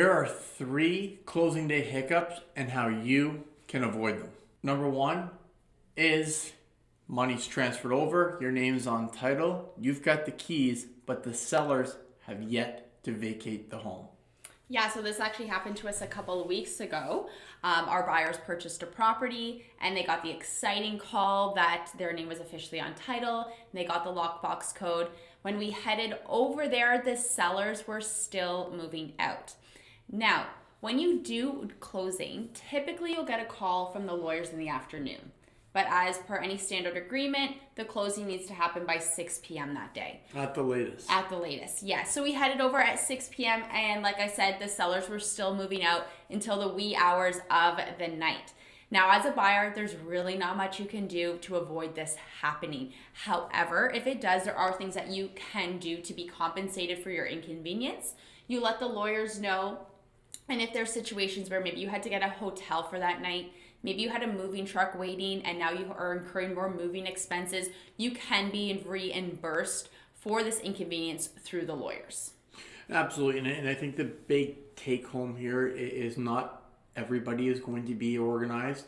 There are three closing day hiccups and how you can avoid them. Number one is money's transferred over, your name's on title, you've got the keys, but the sellers have yet to vacate the home. Yeah, so this actually happened to us a couple of weeks ago. Our buyers purchased a property and they got the exciting call that their name was officially on title and they got the lockbox code. When we headed over there, the sellers were still moving out. Now, when you do closing, typically you'll get a call from the lawyers in the afternoon. But as per any standard agreement, the closing needs to happen by 6 p.m. that day. At the latest. At the latest, yes. So we headed over at 6 p.m. and like I said, the sellers were still moving out until the wee hours of the night. Now, as a buyer, there's really not much you can do to avoid this happening. However, if it does, there are things that you can do to be compensated for your inconvenience. You let the lawyers know. And if there's situations where maybe you had to get a hotel for that night, maybe you had a moving truck waiting and now you are incurring more moving expenses, you can be reimbursed for this inconvenience through the lawyers. Absolutely, and I think the big take home here is not everybody is going to be organized.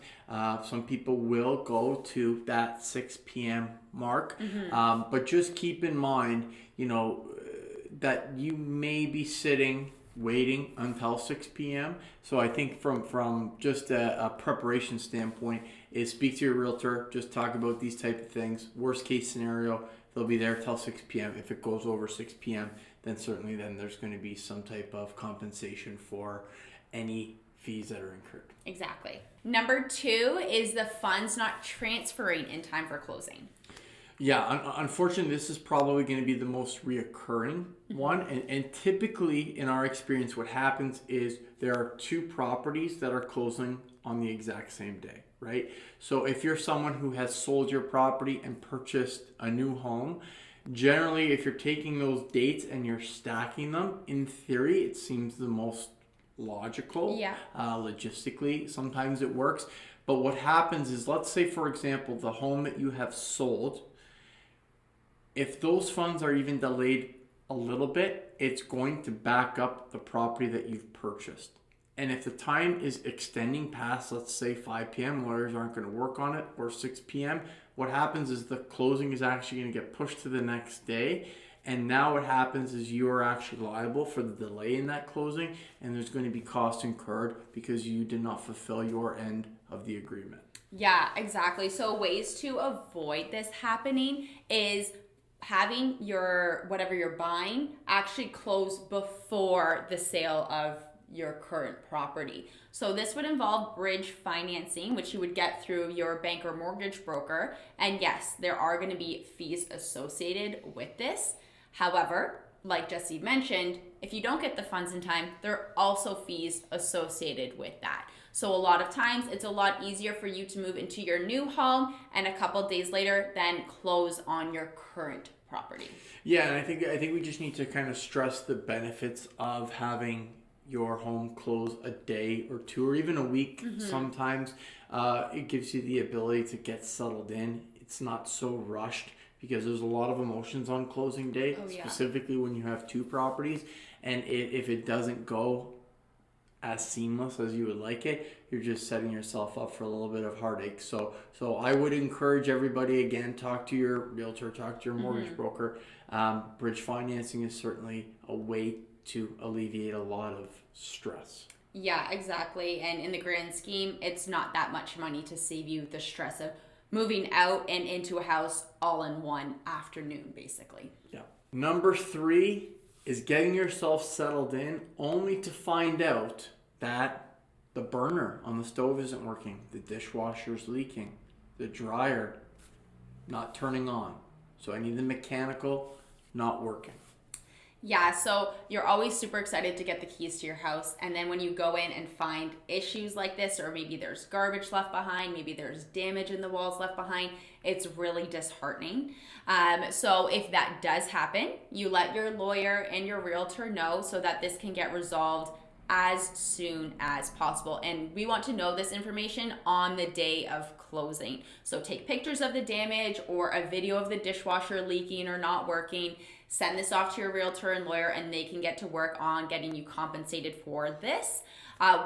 Some people will go to that 6 p.m. mark, but just keep in mind, that you may be sitting waiting until 6 p.m. So I think from just a preparation standpoint is speak to your realtor, just talk about these type of things. Worst case scenario, they'll be there till 6 p.m. If it goes over 6 p.m., then certainly then there's going to be some type of compensation for any fees that are incurred. Exactly. Number 2 is the funds not transferring in time for closing. Yeah, unfortunately, this is probably going to be the most reoccurring one. And typically, in our experience, what happens is there are two properties that are closing on the exact same day, right? So if you're someone who has sold your property and purchased a new home, generally, if you're taking those dates and you're stacking them, in theory, it seems the most logical. Yeah. Logistically, sometimes it works. But what happens is, let's say, for example, the home that you have sold, if those funds are even delayed a little bit, it's going to back up the property that you've purchased. And if the time is extending past, let's say 5 p.m., lawyers aren't going to work on it, or 6 p.m., what happens is the closing is actually going to get pushed to the next day. And now what happens is you are actually liable for the delay in that closing, and there's going to be costs incurred because you did not fulfill your end of the agreement. Yeah, exactly. So ways to avoid this happening is having your whatever you're buying actually close before the sale of your current property. So this would involve bridge financing, which you would get through your bank or mortgage broker. And yes, there are going to be fees associated with this. However, like Jesse mentioned, if you don't get the funds in time, there are also fees associated with that. So a lot of times it's a lot easier for you to move into your new home and a couple days later then close on your current property. Yeah, and I think we just need to kind of stress the benefits of having your home close a day or two or even a week. Sometimes it gives you the ability to get settled in. It's not so rushed because there's a lot of emotions on closing day, specifically when you have two properties. And if it doesn't go as seamless as you would like it, you're just setting yourself up for a little bit of heartache. So I would encourage everybody, again, talk to your realtor, talk to your mortgage broker. Bridge financing is certainly a way to alleviate a lot of stress. Yeah, exactly. And in the grand scheme, it's not that much money to save you the stress of moving out and into a house all in one afternoon, basically. Yeah. Number 3 is getting yourself settled in only to find out that the burner on the stove isn't working, the dishwasher's leaking, the dryer not turning on. So any of the mechanical not working. Yeah, so you're always super excited to get the keys to your house. And then when you go in and find issues like this, or maybe there's garbage left behind, maybe there's damage in the walls left behind, it's really disheartening. So if that does happen, you let your lawyer and your realtor know so that this can get resolved as soon as possible. And we want to know this information on the day of closing. So take pictures of the damage or a video of the dishwasher leaking or not working. send this off to your realtor and lawyer, and they can get to work on getting you compensated for this.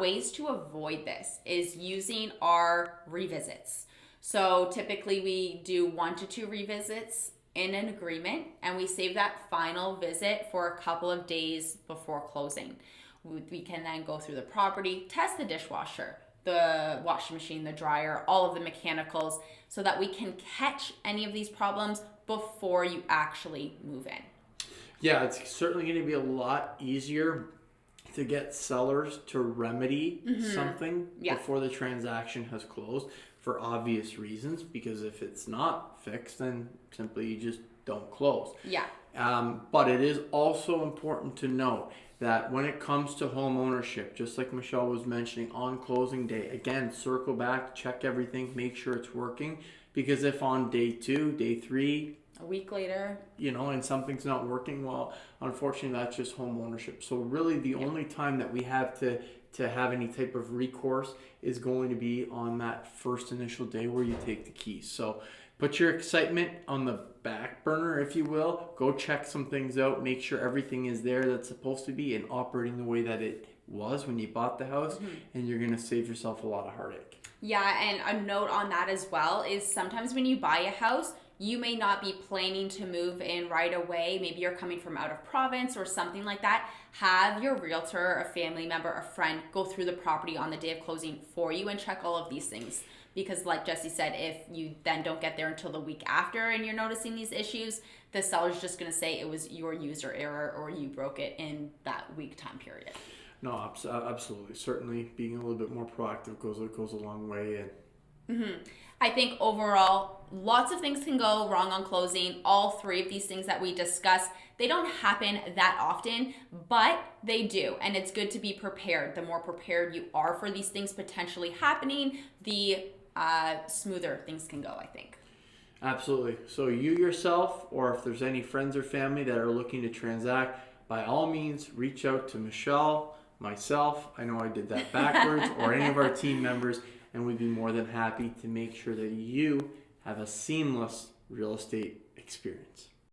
Ways to avoid this is using our revisits. So typically we do 1 to 2 revisits in an agreement, and we save that final visit for a couple of days before closing. We can then go through the property, test the dishwasher, the washing machine, the dryer, all of the mechanicals, so that we can catch any of these problems before you actually move in. Yeah, it's certainly going to be a lot easier to get sellers to remedy something before the transaction has closed, for obvious reasons, because if it's not fixed, then simply you just don't close. Yeah. But it is also important to note that when it comes to home ownership, just like Michelle was mentioning, on closing day, again, circle back, check everything, make sure it's working, because if on day 2, day 3, a week later, and something's not working, well, unfortunately, that's just home ownership. So really the only time that we have to have any type of recourse is going to be on that first initial day where you take the keys. So put your excitement on the back burner, if you will. Go check some things out, make sure everything is there that's supposed to be and operating the way that it was when you bought the house, and you're going to save yourself a lot of heartache. Yeah, and a note on that as well is sometimes when you buy a house, you may not be planning to move in right away. Maybe you're coming from out of province or something like that. Have your realtor, a family member, a friend go through the property on the day of closing for you and check all of these things. Because like Jesse said, if you then don't get there until the week after and you're noticing these issues, the seller's just going to say it was your user error or you broke it in that week time period. No, absolutely. Certainly being a little bit more proactive goes a long way. And I think overall, lots of things can go wrong on closing. All 3 of these things that we discussed, they don't happen that often, but they do. And it's good to be prepared. The more prepared you are for these things potentially happening, the smoother things can go, I think. Absolutely. So you yourself, or if there's any friends or family that are looking to transact, by all means, reach out to Michelle, myself, I know I did that backwards, or any of our team members, and we'd be more than happy to make sure that you have a seamless real estate experience.